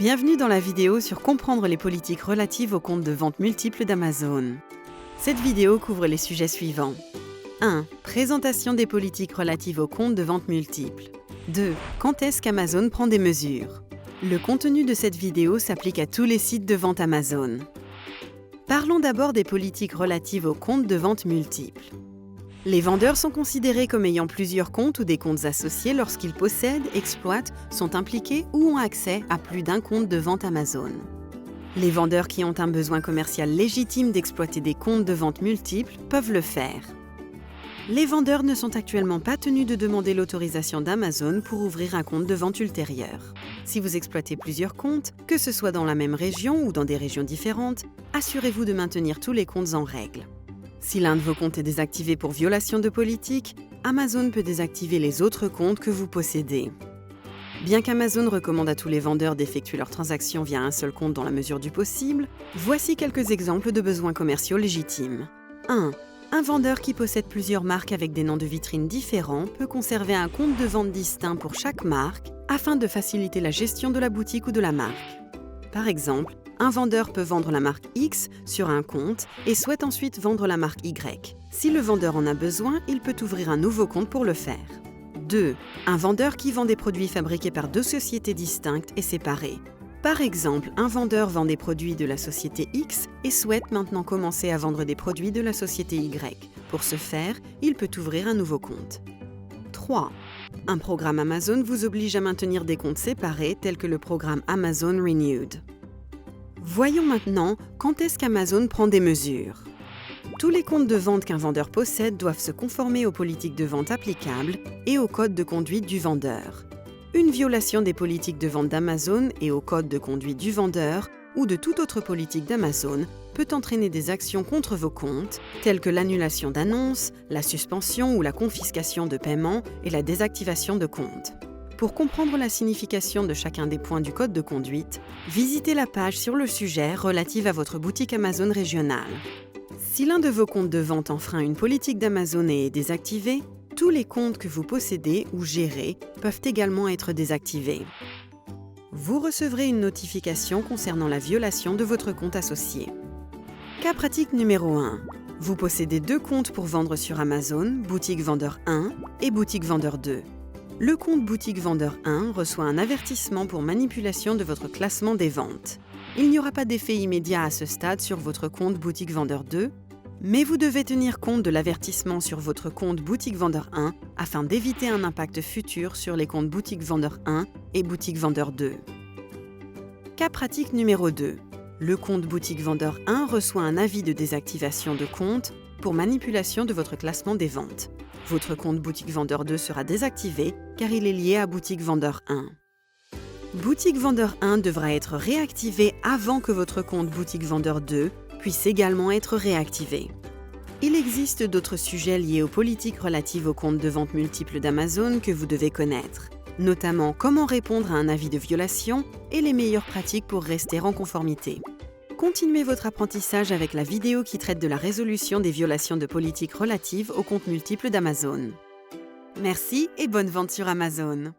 Bienvenue dans la vidéo sur comprendre les politiques relatives aux comptes de vente multiples d'Amazon. Cette vidéo couvre les sujets suivants. 1. Présentation des politiques relatives aux comptes de vente multiples. 2. Quand est-ce qu'Amazon prend des mesures? Le contenu de cette vidéo s'applique à tous les sites de vente Amazon. Parlons d'abord des politiques relatives aux comptes de vente multiples. Les vendeurs sont considérés comme ayant plusieurs comptes ou des comptes associés lorsqu'ils possèdent, exploitent, sont impliqués ou ont accès à plus d'un compte de vente Amazon. Les vendeurs qui ont un besoin commercial légitime d'exploiter des comptes de vente multiples peuvent le faire. Les vendeurs ne sont actuellement pas tenus de demander l'autorisation d'Amazon pour ouvrir un compte de vente ultérieur. Si vous exploitez plusieurs comptes, que ce soit dans la même région ou dans des régions différentes, assurez-vous de maintenir tous les comptes en règle. Si l'un de vos comptes est désactivé pour violation de politique, Amazon peut désactiver les autres comptes que vous possédez. Bien qu'Amazon recommande à tous les vendeurs d'effectuer leurs transactions via un seul compte dans la mesure du possible, voici quelques exemples de besoins commerciaux légitimes. 1. Un vendeur qui possède plusieurs marques avec des noms de vitrine différents peut conserver un compte de vente distinct pour chaque marque afin de faciliter la gestion de la boutique ou de la marque. Par exemple, un vendeur peut vendre la marque X sur un compte et souhaite ensuite vendre la marque Y. Si le vendeur en a besoin, il peut ouvrir un nouveau compte pour le faire. 2. Un vendeur qui vend des produits fabriqués par deux sociétés distinctes et séparées. Par exemple, un vendeur vend des produits de la société X et souhaite maintenant commencer à vendre des produits de la société Y. Pour ce faire, il peut ouvrir un nouveau compte. 3. Un programme Amazon vous oblige à maintenir des comptes séparés tels que le programme Amazon Renewed. Voyons maintenant quand est-ce qu'Amazon prend des mesures. Tous les comptes de vente qu'un vendeur possède doivent se conformer aux politiques de vente applicables et au code de conduite du vendeur. Une violation des politiques de vente d'Amazon et au code de conduite du vendeur ou de toute autre politique d'Amazon peut entraîner des actions contre vos comptes, telles que l'annulation d'annonces, la suspension ou la confiscation de paiement et la désactivation de comptes. Pour comprendre la signification de chacun des points du code de conduite, visitez la page sur le sujet relative à votre boutique Amazon régionale. Si l'un de vos comptes de vente enfreint une politique d'Amazon et est désactivé, tous les comptes que vous possédez ou gérez peuvent également être désactivés. Vous recevrez une notification concernant la violation de votre compte associé. Cas pratique numéro 1. Vous possédez deux comptes pour vendre sur Amazon, Boutique Vendeur 1 et Boutique Vendeur 2. Le compte Boutique Vendeur 1 reçoit un avertissement pour manipulation de votre classement des ventes. Il n'y aura pas d'effet immédiat à ce stade sur votre compte Boutique Vendeur 2, mais vous devez tenir compte de l'avertissement sur votre compte Boutique Vendeur 1 afin d'éviter un impact futur sur les comptes Boutique Vendeur 1 et Boutique Vendeur 2. Cas pratique numéro 2. Le compte Boutique Vendeur 1 reçoit un avis de désactivation de compte pour manipulation de votre classement des ventes. Votre compte Boutique Vendeur 2 sera désactivé car il est lié à Boutique Vendeur 1. Boutique Vendeur 1 devra être réactivé avant que votre compte Boutique Vendeur 2 puisse également être réactivé. Il existe d'autres sujets liés aux politiques relatives aux comptes de vente multiples d'Amazon que vous devez connaître, notamment comment répondre à un avis de violation et les meilleures pratiques pour rester en conformité. Continuez votre apprentissage avec la vidéo qui traite de la résolution des violations de politiques relatives aux comptes multiples d'Amazon. Merci et bonne vente sur Amazon.